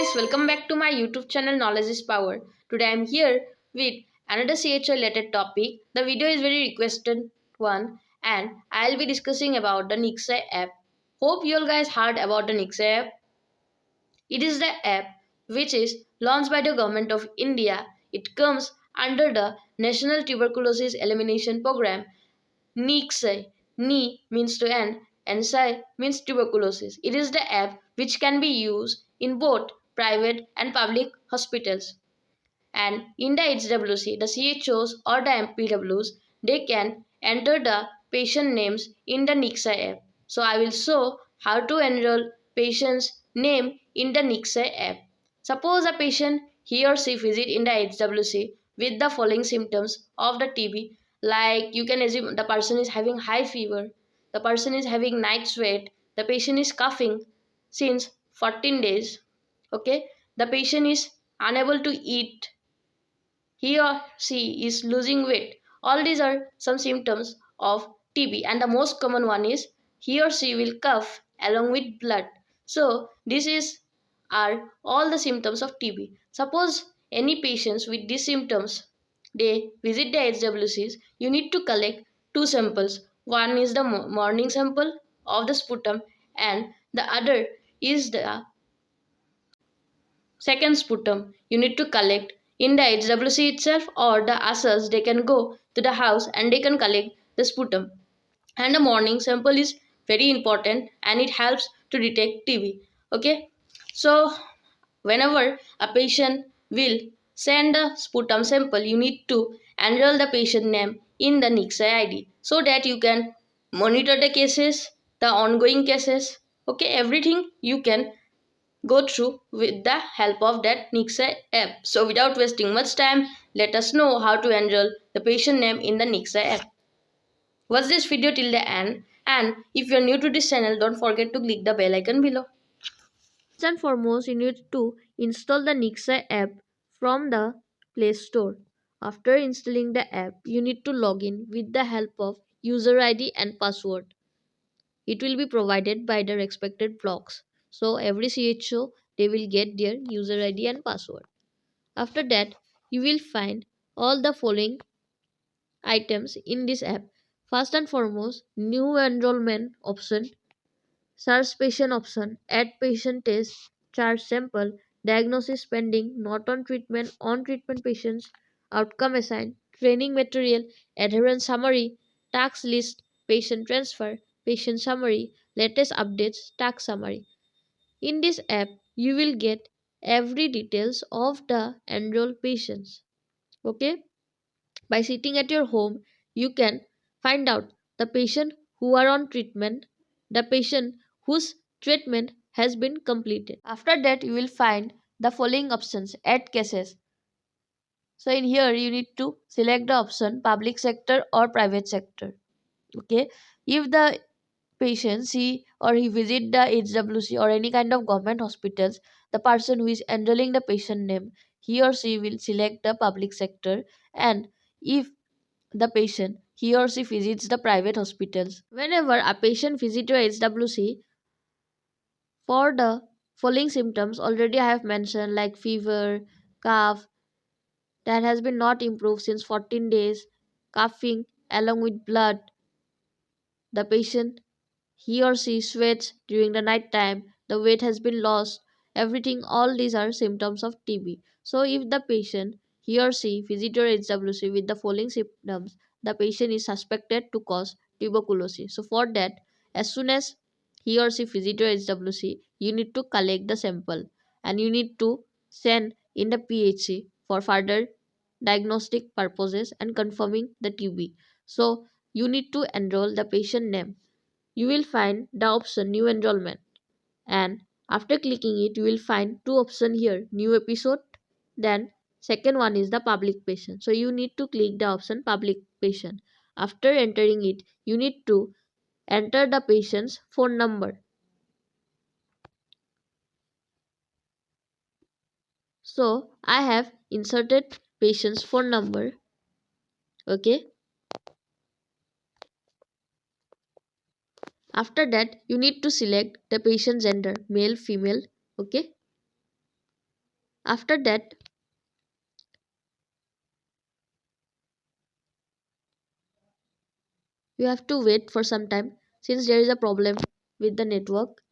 guys, welcome back to my YouTube channel Knowledge is Power. Today I am here with another CHO related topic. The video is very requested one and I'll be discussing about the Nikshay app. Hope you all guys heard about the Nikshay app. It is the app which is launched by the government of India. It comes under the National Tuberculosis Elimination Program. Nik-shay. Ni means to end and shay means tuberculosis. It is the app which can be used in both private and public hospitals. And in the HWC, the CHOs or the MPWs, they can enter the patient names in the Nikshay app. So I will show how to enroll patient's name in the Nikshay app. Suppose a patient he or she visit in the HWC with the following symptoms of the TB, like you can assume the person is having high fever, the person is having night sweat, the patient is coughing since 14 days, okay, the patient is unable to eat, he or she is losing weight. All these are some symptoms of TB, and the most common one is he or she will cough along with blood. So this is are all the symptoms of TB. Suppose any patients with these symptoms they visit the HWCs, you need to collect two samples. One is the morning sample of the sputum, and the other is the second sputum. You need to collect in the HWC itself, or the ASAs they can go to the house and they can collect the sputum. And the morning sample is very important and it helps to detect TB. Okay, so whenever a patient will send the sputum sample, you need to enroll the patient name in the Nikshay ID so that you can monitor the cases, the ongoing cases, okay, everything you can go through with the help of that Nikshay app. So without wasting much time, let us know how to enroll the patient name in the Nikshay app. Watch this video till the end, and if you are new to this channel, don't forget to click the bell icon below. First and foremost, you need to install the Nikshay app from the Play Store. After installing the app, you need to log in with the help of user ID and password. It will be provided by the respected blocks. So every CHO they will get their user ID and password. After that, you will find all the following items in this app. First and foremost, new enrollment option, search patient option, add patient test, charge sample, diagnosis pending, not on treatment patients, outcome assigned, training material, adherence summary, task list, patient transfer, patient summary, latest updates, task summary. In this app, you will get every details of the enrolled patients. Okay? By sitting at your home, you can find out the patient who are on treatment, the patient whose treatment has been completed. After that, you will find the following options: add cases. So in here, you need to select the option public sector or private sector. Okay, if the patient see or he visit the HWC or any kind of government hospitals, the person who is enrolling the patient name, he or she will select the public sector. And if the patient he or she visits the private hospitals, whenever a patient visits your HWC for the following symptoms already I have mentioned, like fever, cough that has been not improved since 14 days, coughing along with blood, the patient he or she sweats during the night time, the weight has been lost, everything, all these are symptoms of TB. So if the patient he or she visit your HWC with the following symptoms, the patient is suspected to cause tuberculosis. So for that, as soon as he or she visit your HWC, you need to collect the sample and you need to send in the PHC for further diagnostic purposes and confirming the TB. So you need to enroll the patient name. You will find the option new enrollment, and after clicking it you will find two options here, new episode, then second one is the public patient. So you need to click the option public patient. After entering it, you need to enter the patient's phone number. So I have inserted patient's phone number. Okay, after that you need to select the patient gender, male, female. Okay, After that, you have to wait for some time since there is a problem with the network.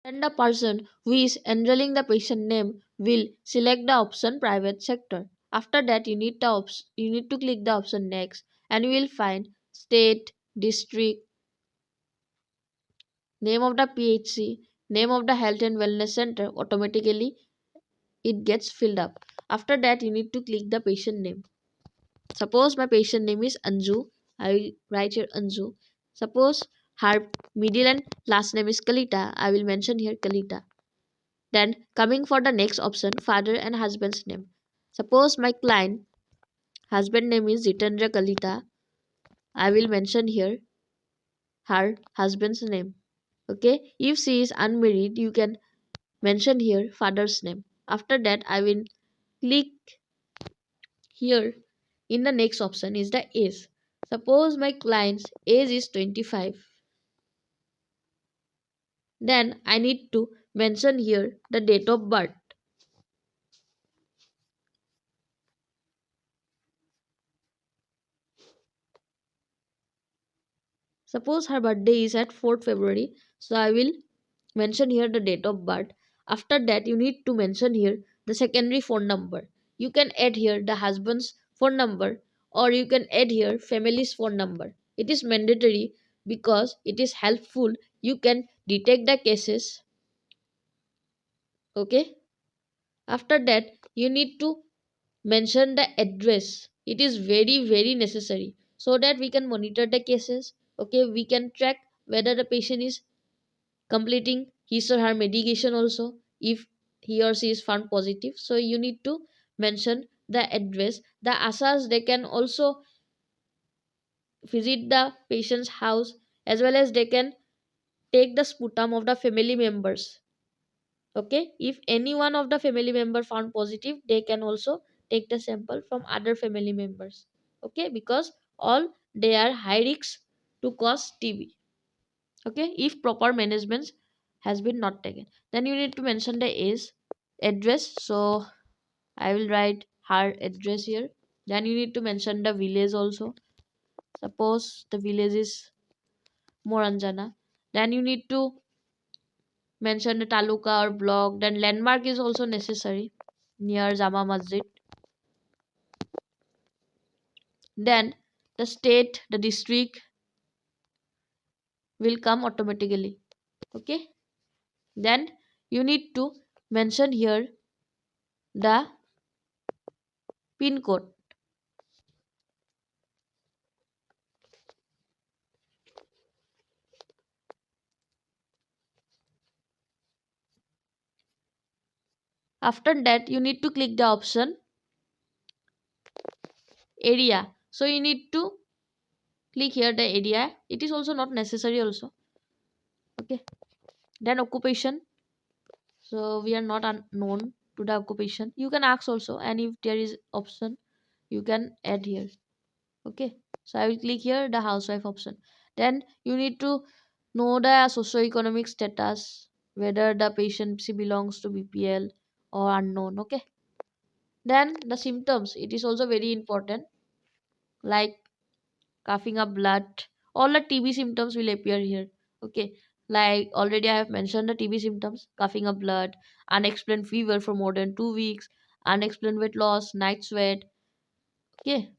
And the person who is enrolling the patient name will select the option private sector. After that, you need to click the option next, and you will find state, district, name of the PHC, name of the health and wellness center. Automatically it gets filled up. After that, you need to click the patient name. Suppose my patient name is Anju. I will write here Anju. Suppose her middle and last name is Kalita. I will mention here Kalita. Then coming for the next option, father and husband's name. Suppose my client husband name is Jitendra Kalita. I will mention here her husband's name. Okay. If she is unmarried, you can mention here father's name. After that, I will click here. In the next option is the age. Suppose my client's age is 25. Then I need to mention here the date of birth. Suppose her birthday is at 4th February. So I will mention here the date of birth. After that, you need to mention here the secondary phone number. You can add here the husband's phone number, or you can add here family's phone number. It is mandatory because it is helpful. You can detect the cases. Okay. After that, you need to mention the address. It is very necessary so that we can monitor the cases. Okay, we can track whether the patient is completing his or her medication also, if he or she is found positive. So you need to mention the address. The asas, they can also visit the patient's house, as well as they can take the sputum of the family members. Okay, if any one of the family member found positive, they can also take the sample from other family members. Okay, because all they are high risk to cause TB. Okay, if proper management has been not taken, then you need to mention the age, address. So I will write her address here. Then you need to mention the village also. Suppose the village is Moranjana. Then you need to mention the taluka or block. Then landmark is also necessary, near Jama Masjid. Then the state, the district will come automatically. Okay, then you need to mention here the pin code. After that, you need to click the option area. So you need to click here the area. It is also not necessary also. Okay, then occupation. So we are not unknown to the occupation. You can ask also, and if there is option, you can add here. Okay, so I will click here the housewife option. Then you need to know the socio-economic status, whether the patient belongs to BPL or unknown. Okay, then the symptoms, it is also very important, like coughing up blood. All the TB symptoms will appear here. Okay, like already I have mentioned the TB symptoms: coughing up blood, unexplained fever for more than 2 weeks, unexplained weight loss, night sweat. Okay,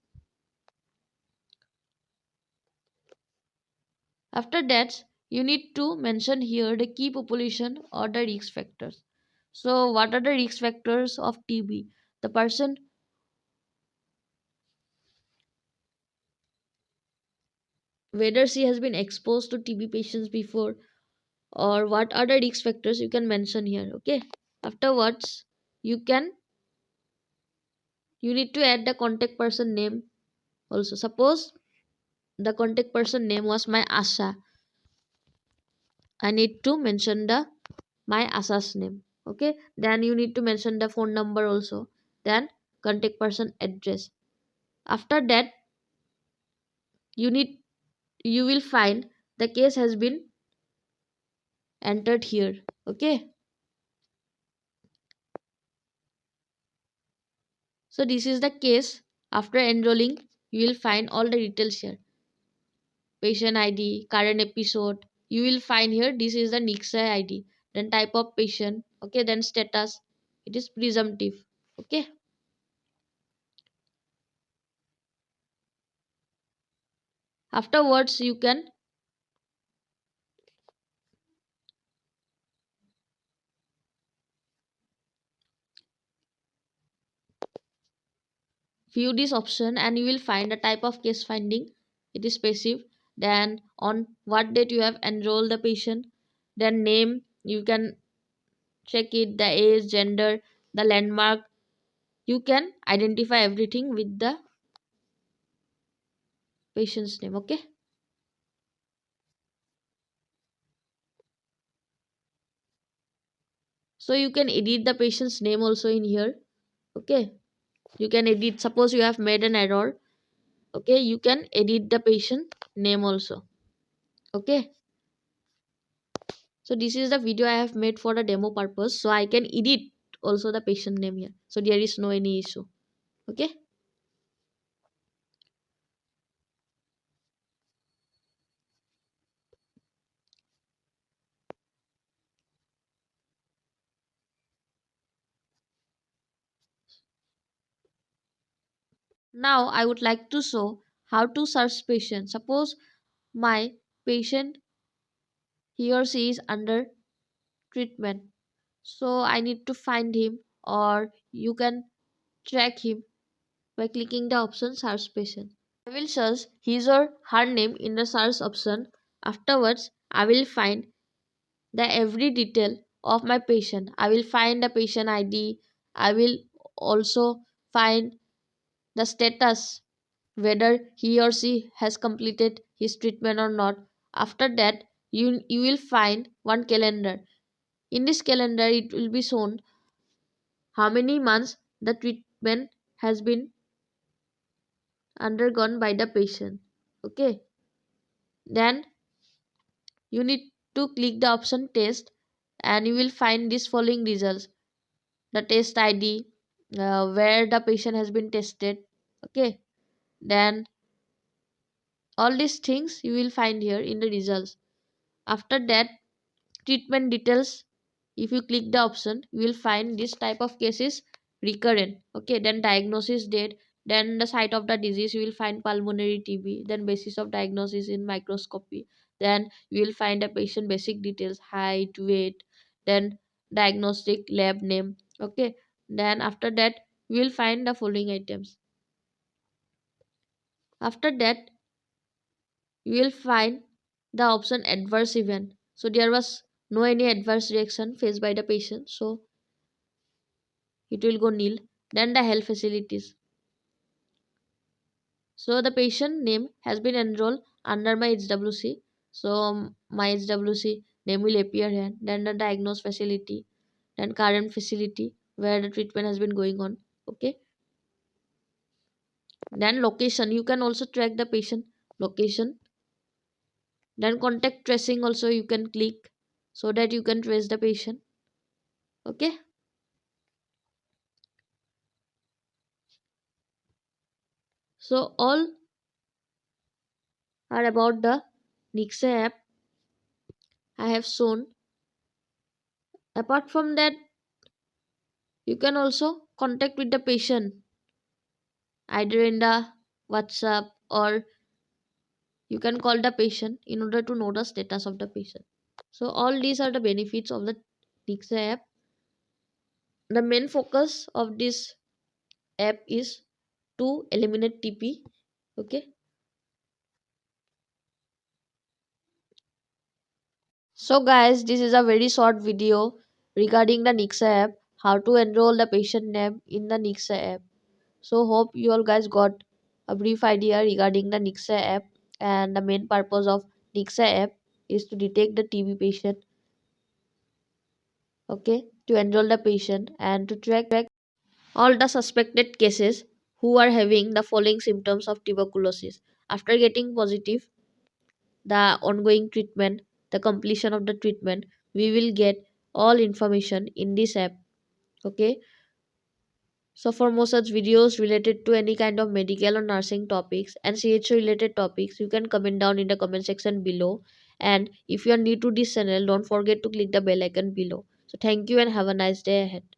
after that, you need to mention here the key population or the risk factors. So, what are the risk factors of TB? The person, whether she has been exposed to TB patients before, or what are the risk factors, you can mention here. Okay, afterwards, you can you need to add the contact person name also. Suppose the contact person name was my Asha. I need to mention the my Asa's name. Okay, then you need to mention the phone number also. Then contact person address. After that, you need you will find the case has been entered here. Okay, So this is the case. After enrolling, you will find all the details here. Patient ID, current episode. You will find here this is the Nikshay ID. Then type of patient. Okay, then status. It is presumptive. Okay. Afterwards, you can view this option and you will find the type of case finding. It is passive. Then on what date you have enrolled the patient. Then name. You can check it, the age, gender, the landmark. You can identify everything with the patient's name. Okay. So you can edit the patient's name also in here. Okay. You can edit, suppose you have made an error. Okay, you can edit the patient name also. Okay. So this is the video I have made for the demo purpose, so I can edit also the patient name here, so there is no any issue. Okay. Now I would like to show how to search patient. Suppose my patient, he or she is under treatment, so I need to find him, or you can track him by clicking the option search patient. I will search his or her name in the search option. Afterwards, I will find the every detail of my patient. I will find the patient ID. I will also find the status, whether he or she has completed his treatment or not. After that, you will find one calendar. In this calendar, it will be shown how many months the treatment has been undergone by the patient. Okay. Then you need to click the option test and you will find this following results: the test ID, where the patient has been tested. Okay. Then all these things you will find here in the results. After that, treatment details. If you click the option, you will find this type of cases recurrent. Okay. Then diagnosis date, then the site of the disease. You will find pulmonary TB, then basis of diagnosis in microscopy. Then you will find a patient basic details: height, weight, then diagnostic lab name. Okay. Then after that, you will find the following items. After that, you will find the option adverse event. So there was no any adverse reaction faced by the patient, so it will go nil. Then the health facilities. So the patient name has been enrolled under my HWC. So my HWC name will appear here. Then the diagnosed facility, then current facility where the treatment has been going on. Okay. Then location. You can also track the patient location. Then contact tracing also you can click so that you can trace the patient. Okay. So all are about the Nikshay app I have shown. Apart from that, you can also contact with the patient either in the WhatsApp, or you can call the patient in order to know the status of the patient. So all these are the benefits of the Nikshay app. The main focus of this app is to eliminate TP. Okay. So guys, this is a very short video regarding the Nikshay app, how to enroll the patient name in the Nikshay app. So hope you all guys got a brief idea regarding the Nikshay app, and the main purpose of Nikshay app is to detect the TB patient, okay, to enroll the patient and to track all the suspected cases who are having the following symptoms of tuberculosis. After getting positive, the ongoing treatment, the completion of the treatment, we will get all information in this app. Okay. So for more such videos related to any kind of medical or nursing topics and CHO related topics, you can comment down in the comment section below. And if you are new to this channel, don't forget to click the bell icon below. So thank you and have a nice day ahead.